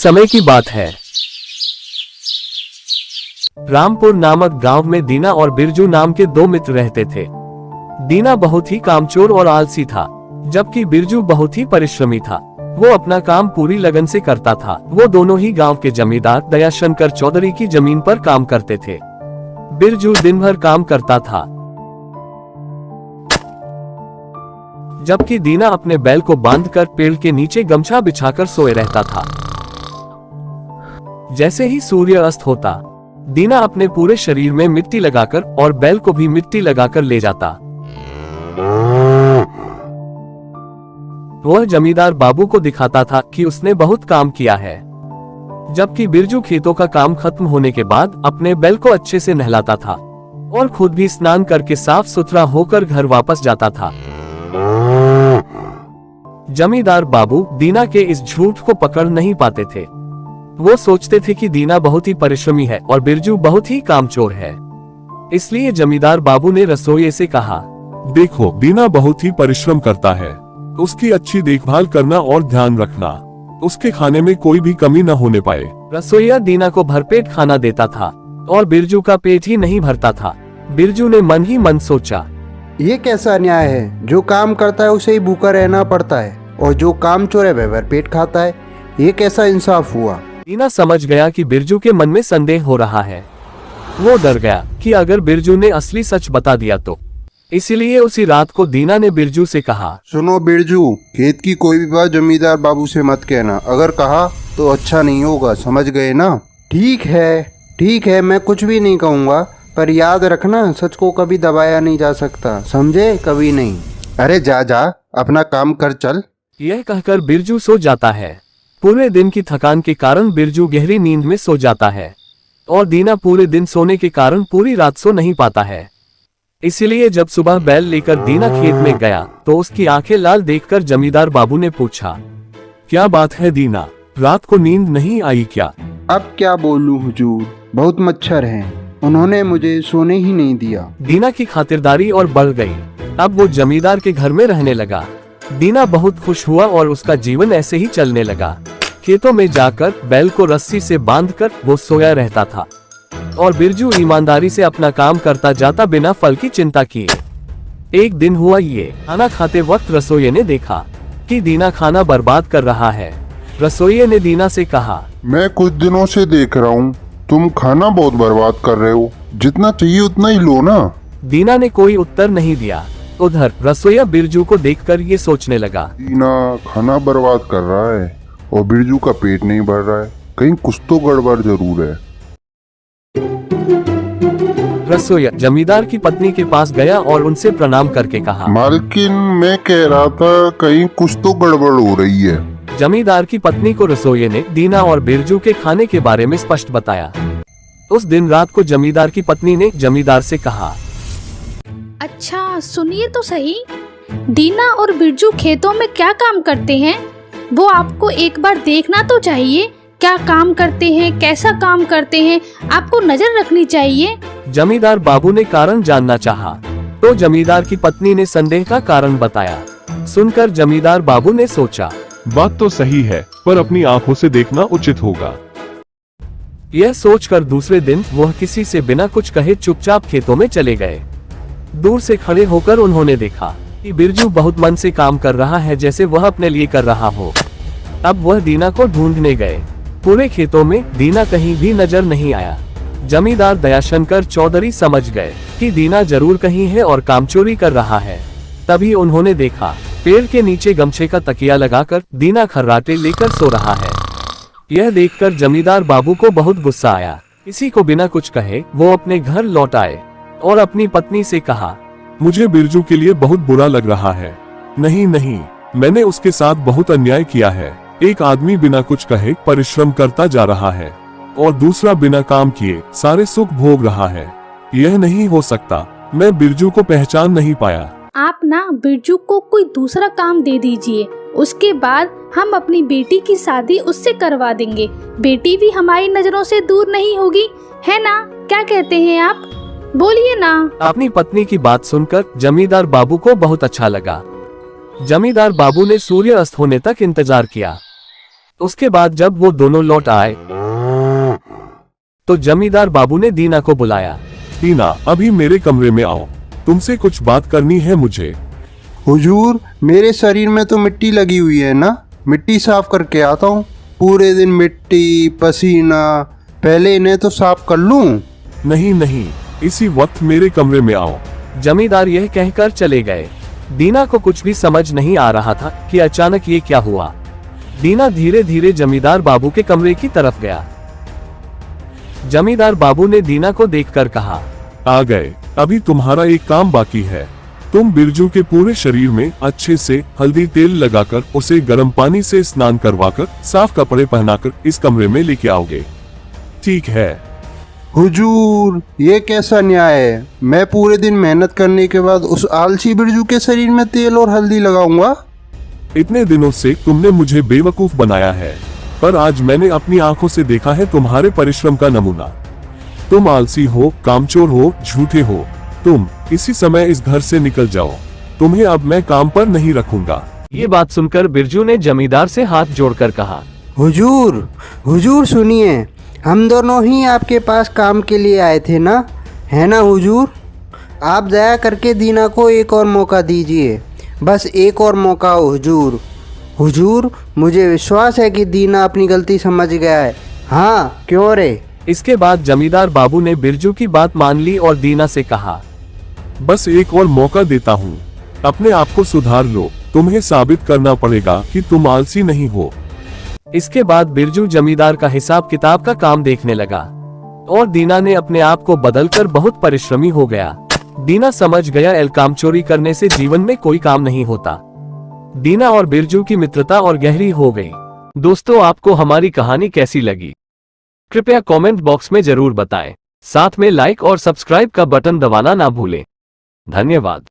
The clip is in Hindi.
समय की बात है। रामपुर नामक गांव में दीना और बिरजू नाम के दो मित्र रहते थे। दीना बहुत ही कामचोर और आलसी था, जबकि बिरजू बहुत ही परिश्रमी था। वो अपना काम पूरी लगन से करता था। वो दोनों ही गांव के जमींदार दयाशंकर चौधरी की जमीन पर काम करते थे। बिरजू दिन भर काम करता था, जबकि दीना अपने बैल को बांधकर पेड़ के नीचे गमछा बिछाकर सोए रहता था। जैसे ही सूर्य अस्त होता, दीना अपने पूरे शरीर में मिट्टी लगाकर और बैल को भी मिट्टी लगाकर ले जाता। वह जमींदार बाबू को दिखाता था कि उसने बहुत काम किया है, जबकि बिरजू खेतों का काम खत्म होने के बाद अपने बैल को अच्छे से नहलाता था और खुद भी स्नान करके साफ सुथरा होकर घर वापस जाता था। जमींदार बाबू दीना के इस झूठ को पकड़ नहीं पाते थे। वो सोचते थे कि दीना बहुत ही परिश्रमी है और बिरजू बहुत ही कामचोर है। इसलिए जमींदार बाबू ने रसोइये से कहा, देखो, दीना बहुत ही परिश्रम करता है, उसकी अच्छी देखभाल करना और ध्यान रखना, उसके खाने में कोई भी कमी न होने पाए। रसोइया दीना को भरपेट खाना देता था और बिरजू का पेट ही नहीं भरता था। बिरजू ने मन ही मन सोचा, ये कैसा न्याय है? जो काम करता है उसे ही भूखा रहना पड़ता है और जो काम चोर है वह भरपेट खाता है। ये कैसा इंसाफ हुआ? दीना समझ गया कि बिरजू के मन में संदेह हो रहा है। वो डर गया कि अगर बिरजू ने असली सच बता दिया तो। इसीलिए उसी रात को दीना ने बिरजू से कहा, सुनो बिरजू, खेत की कोई भी बात जमींदार बाबू से मत कहना। अगर कहा तो अच्छा नहीं होगा, समझ गए ना? ठीक है, मैं कुछ भी नहीं कहूँगा, पर याद रखना, सच को कभी दबाया नहीं जा सकता, समझे? कभी नहीं। अरे जा अपना काम कर, चल। यह कहकर बिरजू सो जाता है। पूरे दिन की थकान के कारण बिरजू गहरी नींद में सो जाता है और दीना पूरे दिन सोने के कारण पूरी रात सो नहीं पाता है। इसीलिए जब सुबह बैल लेकर दीना खेत में गया तो उसकी आंखें लाल देखकर जमींदार बाबू ने पूछा, क्या बात है दीना, रात को नींद नहीं आई क्या? अब क्या बोलूं हुजूर, बहुत मच्छर हैं, उन्होंने मुझे सोने ही नहीं दिया। दीना की खातिरदारी और बढ़ गई। अब वो जमींदार के घर में रहने लगा। दीना बहुत खुश हुआ और उसका जीवन ऐसे ही चलने लगा। खेतों में जाकर बैल को रस्सी से बांधकर वो सोया रहता था और बिरजू ईमानदारी से अपना काम करता जाता बिना फल की चिंता किए। एक दिन हुआ ये, खाना खाते वक्त रसोइये ने देखा कि दीना खाना बर्बाद कर रहा है। रसोइये ने दीना से कहा, मैं कुछ दिनों से देख रहा हूँ तुम खाना बहुत बर्बाद कर रहे हो, जितना चाहिए उतना ही लो ना। दीना ने कोई उत्तर नहीं दिया। उधर रसोइया बिरजू को देखकर ये सोचने लगा, दीना खाना बर्बाद कर रहा है और बिरजू का पेट नहीं भर रहा है, कहीं कुछ तो गड़बड़ जरूर है। रसोइया जमींदार की पत्नी के पास गया और उनसे प्रणाम करके कहा, मालकिन, मैं कह रहा था कहीं कुछ तो गड़बड़ हो रही है। जमींदार की पत्नी को रसोइये ने दीना और बिरजू के खाने के बारे में स्पष्ट बताया। उस दिन रात को जमींदार की पत्नी ने जमींदार से कहा, अच्छा सुनिए तो सही, दीना और बिरजू खेतों में क्या काम करते हैं? वो आपको एक बार देखना तो चाहिए, क्या काम करते हैं, कैसा काम करते हैं, आपको नजर रखनी चाहिए। जमींदार बाबू ने कारण जानना चाहा, तो जमींदार की पत्नी ने संदेह का कारण बताया। सुनकर जमींदार बाबू ने सोचा, बात तो सही है, पर अपनी आंखों से देखना उचित होगा। यह सोचकर दूसरे दिन वह किसी से बिना कुछ कहे चुपचाप खेतों में चले गए। दूर से खड़े होकर उन्होंने देखा कि बिरजू बहुत मन से काम कर रहा है, जैसे वह अपने लिए कर रहा हो। अब वह दीना को ढूंढने गए। पूरे खेतों में दीना कहीं भी नजर नहीं आया। जमींदार दयाशंकर चौधरी समझ गए कि दीना जरूर कहीं है और कामचोरी कर रहा है। तभी उन्होंने देखा, पेड़ के नीचे गमछे का तकिया लगाकर दीना खर्राटे लेकर सो रहा है। यह देखकर जमींदार बाबू को बहुत गुस्सा आया। किसी को बिना कुछ कहे वो अपने घर लौट आए और अपनी पत्नी से कहा, मुझे बिरजू के लिए बहुत बुरा लग रहा है। नहीं, मैंने उसके साथ बहुत अन्याय किया है। एक आदमी बिना कुछ कहे परिश्रम करता जा रहा है और दूसरा बिना काम किए सारे सुख भोग रहा है। यह नहीं हो सकता। मैं बिरजू को पहचान नहीं पाया। आप ना बिरजू को कोई दूसरा काम दे दीजिए, उसके बाद हम अपनी बेटी की शादी उससे करवा देंगे। बेटी भी हमारी नजरों से दूर नहीं होगी, है ना? क्या कहते हैं आप? बोलिए ना। अपनी पत्नी की बात सुनकर जमींदार बाबू को बहुत अच्छा लगा। जमींदार बाबू ने सूर्य अस्त होने तक इंतजार किया। उसके बाद जब वो दोनों लौट आए तो जमींदार बाबू ने दीना को बुलाया। दीना, अभी मेरे कमरे में आओ, तुमसे कुछ बात करनी है मुझे। हुजूर, मेरे शरीर में तो मिट्टी लगी हुई है ना, मिट्टी साफ करके आता हूँ। पूरे दिन मिट्टी पसीना, पहले इन्हें तो साफ कर लूं। नहीं नहीं, इसी वक्त मेरे कमरे में आओ। जमींदार यह कहकर चले गए। दीना को कुछ भी समझ नहीं आ रहा था कि अचानक ये क्या हुआ। दीना धीरे धीरे जमींदार बाबू के कमरे की तरफ गया। जमींदार बाबू ने दीना को देखकर कहा, आ गए, अभी तुम्हारा एक काम बाकी है। तुम बिरजू के पूरे शरीर में अच्छे से हल्दी तेल लगाकर उसे गर्म पानी से स्नान करवाकर साफ कपड़े पहनाकर इस कमरे में लेके आओगे, ठीक है? हुजूर, ये कैसा न्याय है? मैं पूरे दिन मेहनत करने के बाद उस आलसी बिरजू के शरीर में तेल और हल्दी लगाऊंगा? इतने दिनों से तुमने मुझे बेवकूफ बनाया है, पर आज मैंने अपनी आंखों से देखा है तुम्हारे परिश्रम का नमूना। तुम आलसी हो, कामचोर हो, झूठे हो। तुम इसी समय इस घर से निकल जाओ, तुम्हें अब मैं काम पर नहीं रखूंगा। ये बात सुनकर बिरजू ने जमींदार से हाथ जोड़कर कहा, हुजूर, हुजूर सुनिए, हम दोनों ही आपके पास काम के लिए आए थे ना, है ना हुजूर? आप दया करके दीना को एक और मौका दीजिए, बस एक और मौका हुजूर। हुजूर, मुझे विश्वास है कि दीना अपनी गलती समझ गया है। हाँ, क्यों रे? इसके बाद जमींदार बाबू ने बिरजू की बात मान ली और दीना से कहा, बस एक और मौका देता हूँ, अपने आप को सुधार लो, तुम्हें साबित करना पड़ेगा कि तुम आलसी नहीं हो। इसके बाद बिरजू जमींदार का हिसाब किताब का काम देखने लगा और दीना ने अपने आप को बदलकर बहुत परिश्रमी हो गया। दीना समझ गया एल काम चोरी करने से जीवन में कोई काम नहीं होता। दीना और बिरजू की मित्रता और गहरी हो गई। दोस्तों, आपको हमारी कहानी कैसी लगी? कृपया कमेंट बॉक्स में जरूर बताएं। साथ में लाइक और सब्सक्राइब का बटन दबाना ना भूलें। धन्यवाद।